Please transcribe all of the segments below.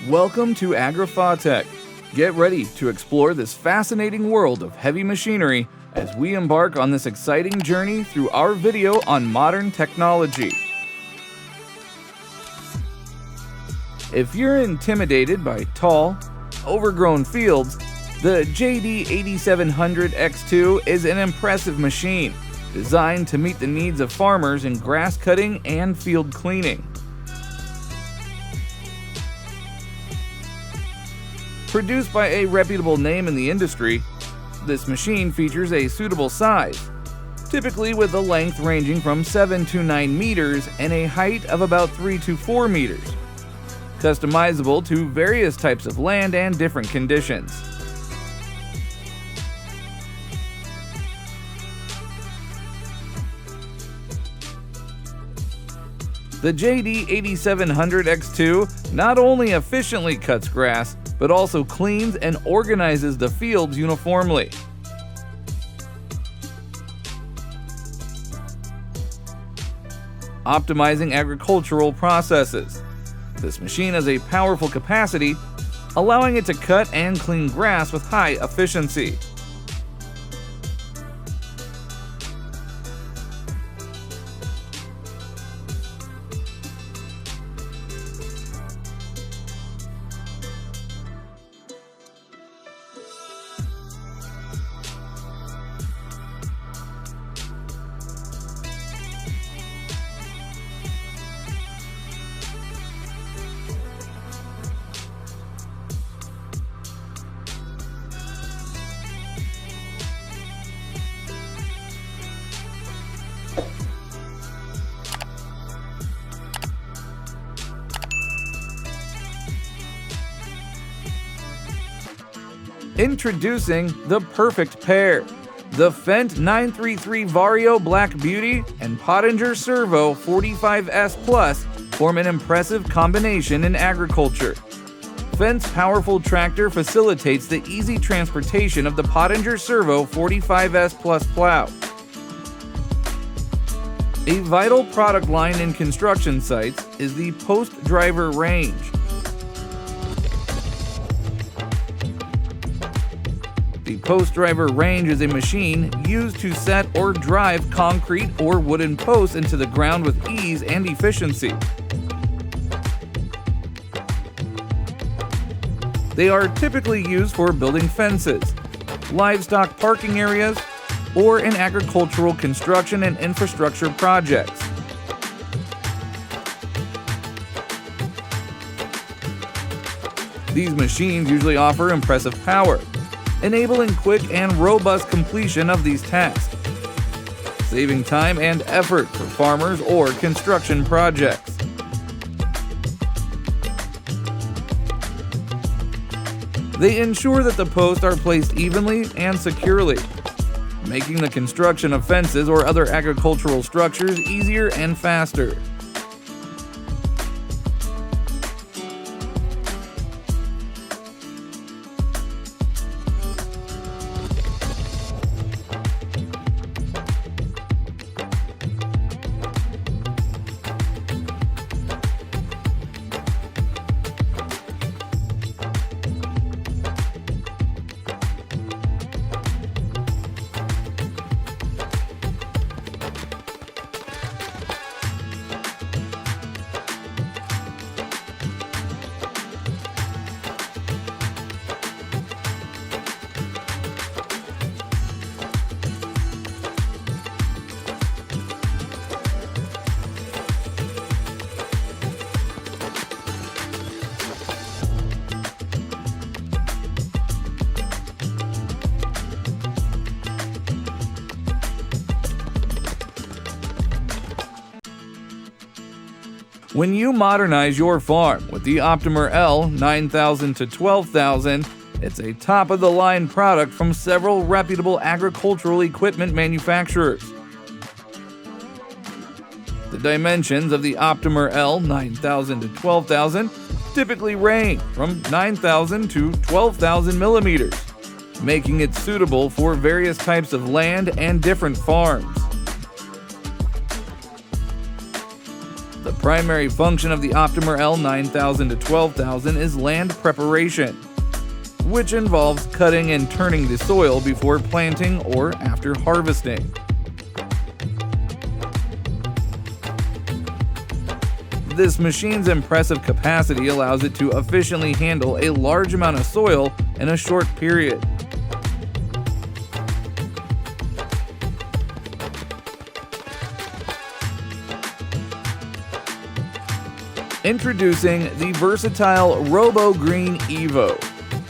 Welcome to Agri Fatech. Get ready to explore this fascinating world of heavy machinery as we embark on this exciting journey through our video on modern technology. If you're intimidated by tall, overgrown fields, the JD8700X2 is an impressive machine designed to meet the needs of farmers in grass cutting and field cleaning. Produced by a reputable name in the industry, this machine features a suitable size, typically with a length ranging from 7 to 9 meters and a height of about 3 to 4 meters, customizable to various types of land and different conditions. The JD8700X2 not only efficiently cuts grass, but also cleans and organizes the fields uniformly. Optimizing agricultural processes. This machine has a powerful capacity, allowing it to cut and clean grass with high efficiency. Introducing the perfect pair. The Fendt 933 Vario Black Beauty and Pottinger Servo 45S Plus form an impressive combination in agriculture. Fendt's powerful tractor facilitates the easy transportation of the Pottinger Servo 45S Plus plow. A vital product line in construction sites is the post-driver range. The post-driver range is a machine used to set or drive concrete or wooden posts into the ground with ease and efficiency. They are typically used for building fences, livestock parking areas, or in agricultural construction and infrastructure projects. These machines usually offer impressive power, enabling quick and robust completion of these tasks, saving time and effort for farmers or construction projects. They ensure that the posts are placed evenly and securely, making the construction of fences or other agricultural structures easier and faster. When you modernize your farm with the Optimer L 9000 to 12000, it's a top-of-the-line product from several reputable agricultural equipment manufacturers. The dimensions of the Optimer L 9000 to 12000 typically range from 9,000 to 12,000 millimeters, making it suitable for various types of land and different farms. The primary function of the Optimer L9000 to 12000 is land preparation, which involves cutting and turning the soil before planting or after harvesting. This machine's impressive capacity allows it to efficiently handle a large amount of soil in a short period. Introducing the versatile Robo Green Evo,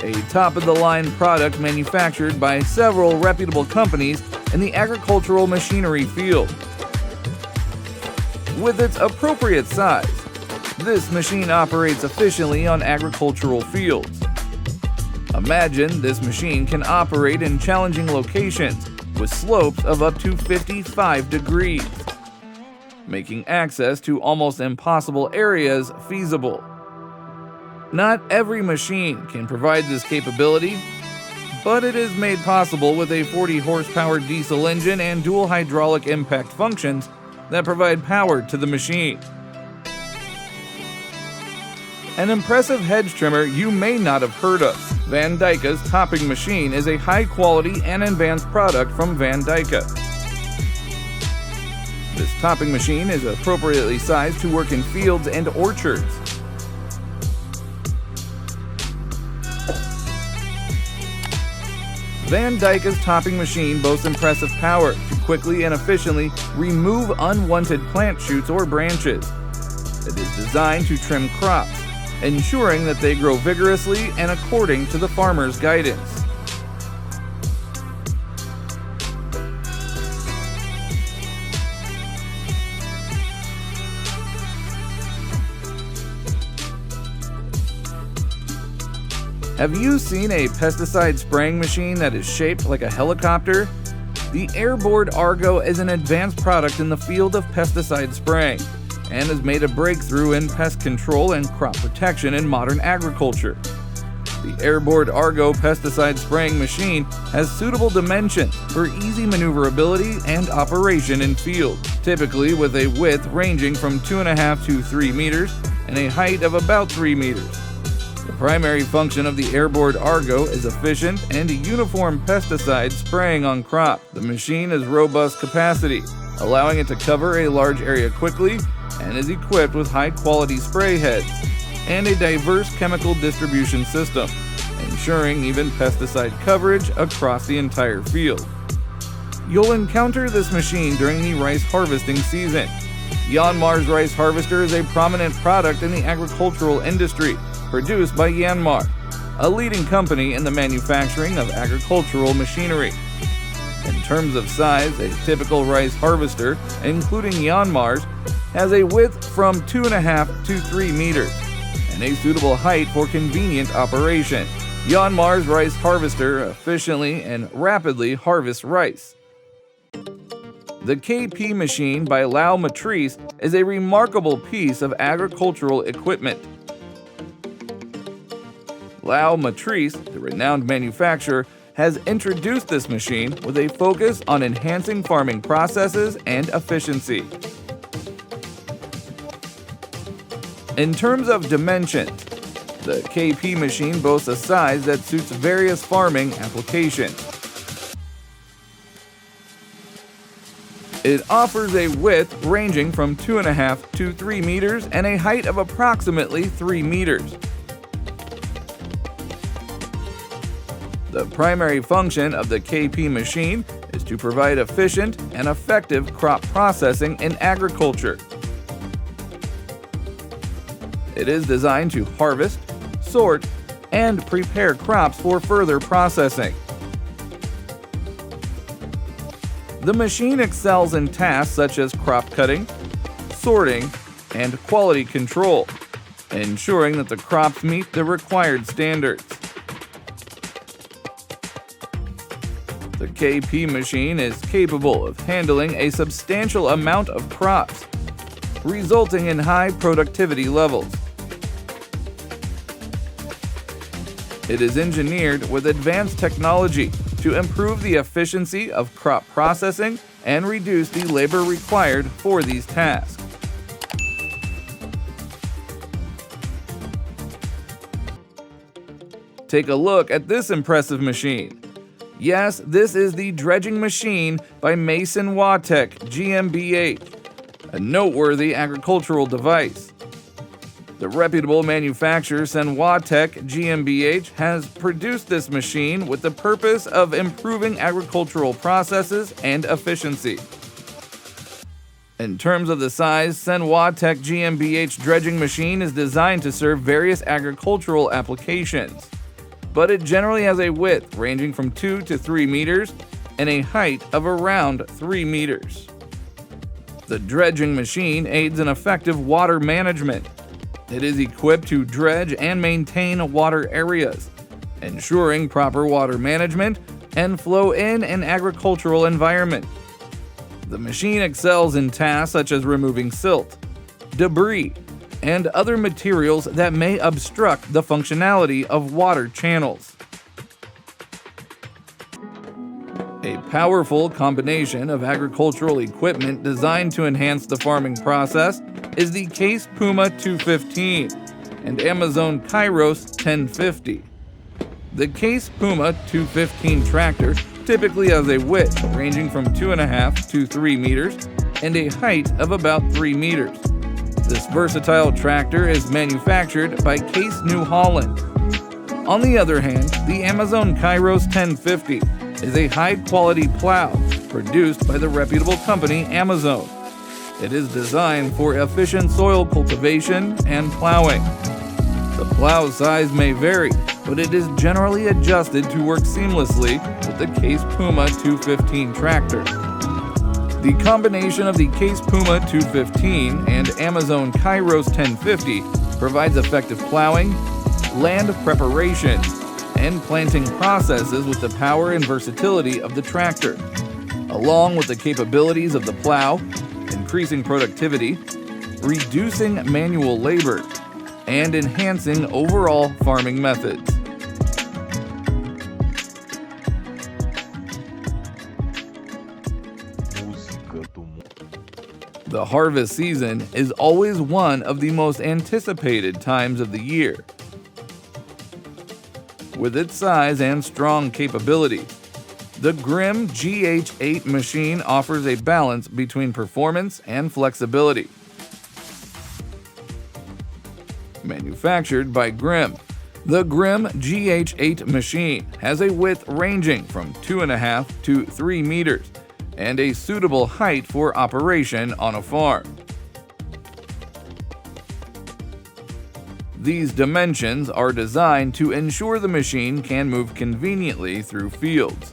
a top-of-the-line product manufactured by several reputable companies in the agricultural machinery field. With its appropriate size, this machine operates efficiently on agricultural fields. Imagine this machine can operate in challenging locations with slopes of up to 55 degrees, making access to almost impossible areas feasible. Not every machine can provide this capability, but it is made possible with a 40 horsepower diesel engine and dual hydraulic impact functions that provide power to the machine. An impressive hedge trimmer you may not have heard of. Van Dyke's topping machine is a high-quality and advanced product from Van Dyke. This topping machine is appropriately sized to work in fields and orchards. Van Dyke's topping machine boasts impressive power to quickly and efficiently remove unwanted plant shoots or branches. It is designed to trim crops, ensuring that they grow vigorously and according to the farmer's guidance. Have you seen a pesticide spraying machine that is shaped like a helicopter? The Airboard Argo is an advanced product in the field of pesticide spraying and has made a breakthrough in pest control and crop protection in modern agriculture. The Airboard Argo pesticide spraying machine has suitable dimensions for easy maneuverability and operation in field, typically with a width ranging from 2.5 to 3 meters and a height of about 3 meters. The primary function of the Airboard Argo is efficient and uniform pesticide spraying on crop. The machine has robust capacity, allowing it to cover a large area quickly, and is equipped with high-quality spray heads and a diverse chemical distribution system, ensuring even pesticide coverage across the entire field. You'll encounter this machine during the rice harvesting season. Yanmar's rice harvester is a prominent product in the agricultural industry, produced by Yanmar, a leading company in the manufacturing of agricultural machinery. In terms of size, a typical rice harvester, including Yanmar's, has a width from 2.5 to 3 meters and a suitable height for convenient operation. Yanmar's rice harvester efficiently and rapidly harvests rice. The KP machine by Lau Matrice is a remarkable piece of agricultural equipment. Lau Matrice, the renowned manufacturer, has introduced this machine with a focus on enhancing farming processes and efficiency. In terms of dimensions, the KP machine boasts a size that suits various farming applications. It offers a width ranging from 2.5 to 3 meters and a height of approximately 3 meters. The primary function of the KP machine is to provide efficient and effective crop processing in agriculture. It is designed to harvest, sort, and prepare crops for further processing. The machine excels in tasks such as crop cutting, sorting, and quality control, ensuring that the crops meet the required standards. The KP machine is capable of handling a substantial amount of crops, resulting in high productivity levels. It is engineered with advanced technology to improve the efficiency of crop processing and reduce the labor required for these tasks. Take a look at this impressive machine. Yes, this is the dredging machine by Mason Watech GmbH, a noteworthy agricultural device. The reputable manufacturer Watech GmbH has produced this machine with the purpose of improving agricultural processes and efficiency. In terms of the size, Watech GmbH dredging machine is designed to serve various agricultural applications, but it generally has a width ranging from 2 to 3 meters and a height of around 3 meters. The dredging machine aids in effective water management. It is equipped to dredge and maintain water areas, ensuring proper water management and flow in an agricultural environment. The machine excels in tasks such as removing silt, debris, and other materials that may obstruct the functionality of water channels. A powerful combination of agricultural equipment designed to enhance the farming process is the Case Puma 215 and Amazon Kairos 1050. The Case Puma 215 tractor typically has a width ranging from 2.5 to 3 meters and a height of about 3 meters. This versatile tractor is manufactured by Case New Holland. On the other hand, the Amazon Kairos 1050 is a high-quality plow produced by the reputable company Amazon. It is designed for efficient soil cultivation and plowing. The plow size may vary, but it is generally adjusted to work seamlessly with the Case Puma 215 tractor. The combination of the Case Puma 215 and Amazon Kairos 1050 provides effective plowing, land preparation, and planting processes with the power and versatility of the tractor, along with the capabilities of the plow, increasing productivity, reducing manual labor, and enhancing overall farming methods. The harvest season is always one of the most anticipated times of the year. With its size and strong capability, the Grimm GH8 machine offers a balance between performance and flexibility. Manufactured by Grimm, the Grimm GH8 machine has a width ranging from 2.5 to 3 meters and a suitable height for operation on a farm. These dimensions are designed to ensure the machine can move conveniently through fields.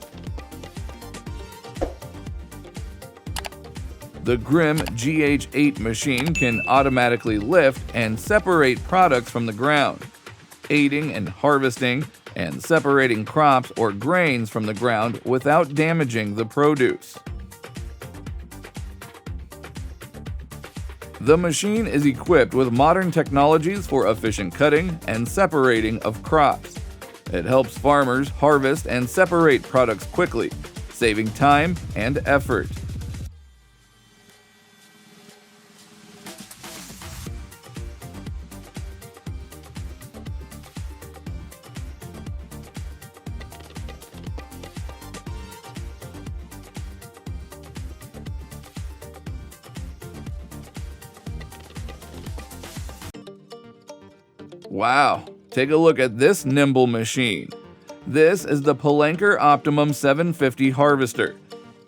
The Grimm GH8 machine can automatically lift and separate products from the ground, aiding in harvesting and separating crops or grains from the ground without damaging the produce. The machine is equipped with modern technologies for efficient cutting and separating of crops. It helps farmers harvest and separate products quickly, saving time and effort. Wow, take a look at this nimble machine. This is the Palanker Optimum 750 harvester,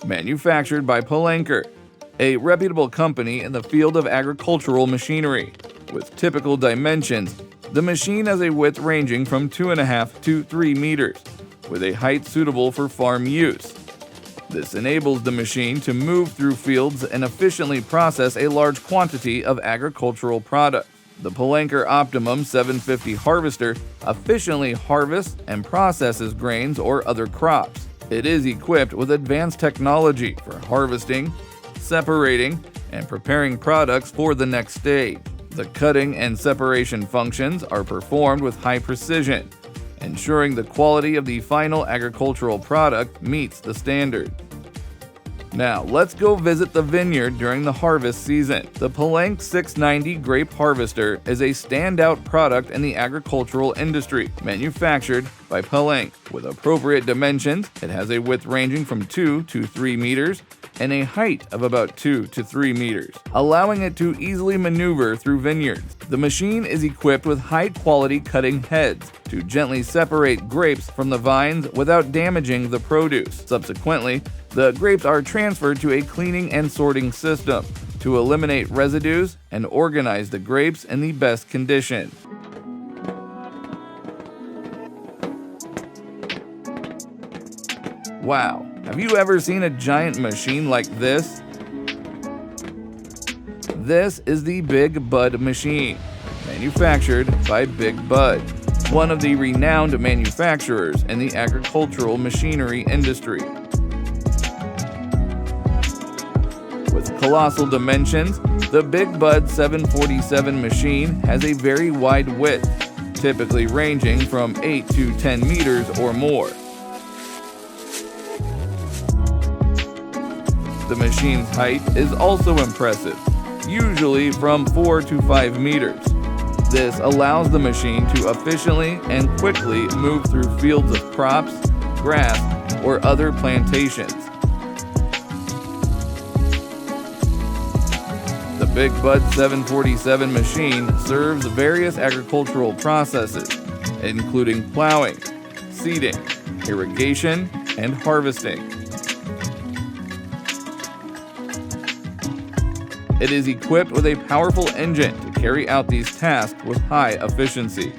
manufactured by Palanker, a reputable company in the field of agricultural machinery. With typical dimensions, the machine has a width ranging from 2.5 to 3 meters, with a height suitable for farm use. This enables the machine to move through fields and efficiently process a large quantity of agricultural products. The Palanker Optimum 750 harvester efficiently harvests and processes grains or other crops. It is equipped with advanced technology for harvesting, separating, and preparing products for the next stage. The cutting and separation functions are performed with high precision, ensuring the quality of the final agricultural product meets the standard. Now, let's go visit the vineyard during the harvest season. The Palenque 690 grape harvester is a standout product in the agricultural industry, manufactured by Palenque. With appropriate dimensions, it has a width ranging from 2 to 3 meters and a height of about 2 to 3 meters, allowing it to easily maneuver through vineyards. The machine is equipped with high-quality cutting heads to gently separate grapes from the vines without damaging the produce. Subsequently, the grapes are transferred to a cleaning and sorting system to eliminate residues and organize the grapes in the best condition. Wow, have you ever seen a giant machine like this? This is the Big Bud machine, manufactured by Big Bud, one of the renowned manufacturers in the agricultural machinery industry. With colossal dimensions, the Big Bud 747 machine has a very wide width, typically ranging from 8 to 10 meters or more. The machine's height is also impressive, usually from 4 to 5 meters. This allows the machine to efficiently and quickly move through fields of crops, grass, or other plantations. The Big Bud 747 machine serves various agricultural processes, including plowing, seeding, irrigation, and harvesting. It is equipped with a powerful engine to carry out these tasks with high efficiency.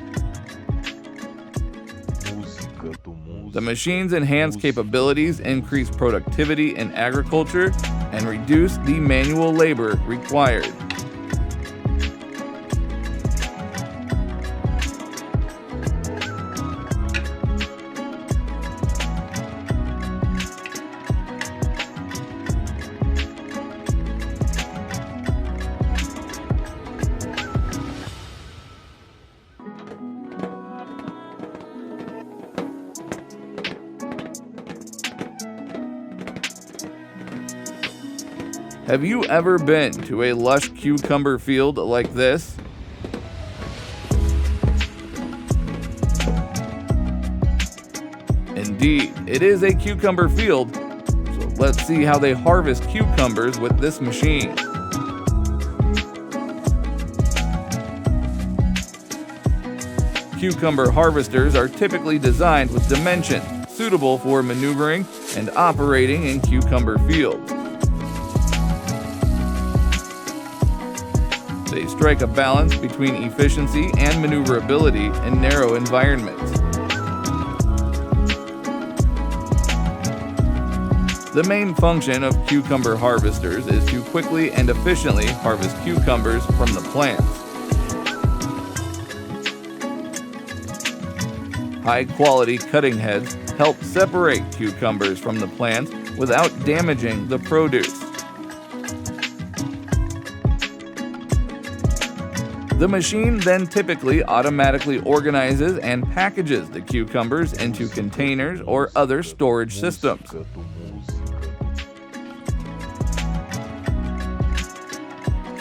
The machine's enhanced capabilities increase productivity in agriculture and reduce the manual labor required. Have you ever been to a lush cucumber field like this? Indeed, it is a cucumber field, so let's see how they harvest cucumbers with this machine. Cucumber harvesters are typically designed with dimensions suitable for maneuvering and operating in cucumber fields. They strike a balance between efficiency and maneuverability in narrow environments. The main function of cucumber harvesters is to quickly and efficiently harvest cucumbers from the plants. High-quality cutting heads help separate cucumbers from the plants without damaging the produce. The machine then typically automatically organizes and packages the cucumbers into containers or other storage systems.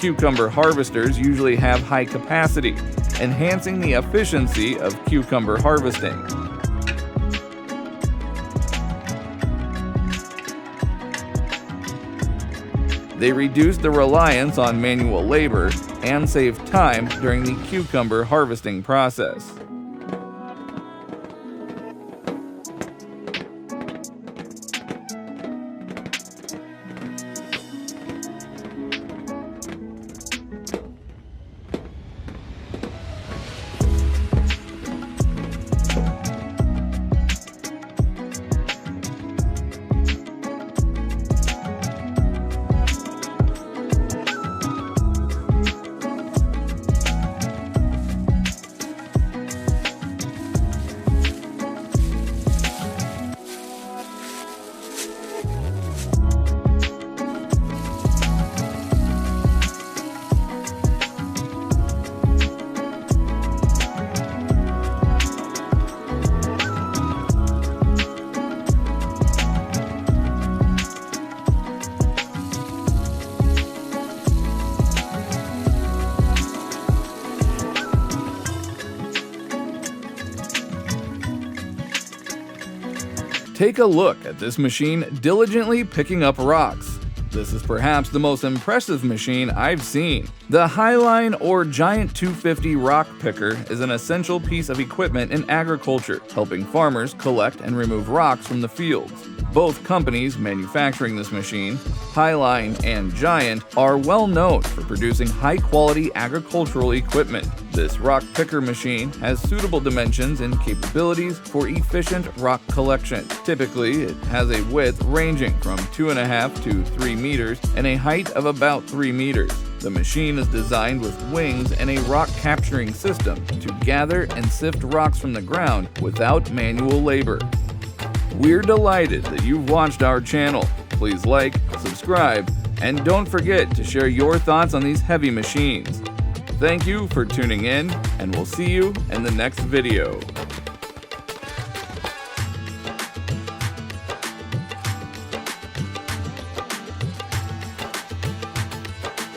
Cucumber harvesters usually have high capacity, enhancing the efficiency of cucumber harvesting. They reduce the reliance on manual labor and save time during the cucumber harvesting process. Take a look at this machine diligently picking up rocks. This is perhaps the most impressive machine I've seen. The Highline or Giant 250 rock picker is an essential piece of equipment in agriculture, helping farmers collect and remove rocks from the fields. Both companies manufacturing this machine, Highline and Giant, are well known for producing high-quality agricultural equipment. This rock picker machine has suitable dimensions and capabilities for efficient rock collection. Typically, it has a width ranging from 2.5 to 3 meters and a height of about 3 meters. The machine is designed with wings and a rock capturing system to gather and sift rocks from the ground without manual labor. We're delighted that you've watched our channel. Please like, subscribe, and don't forget to share your thoughts on these heavy machines. Thank you for tuning in, and we'll see you in the next video.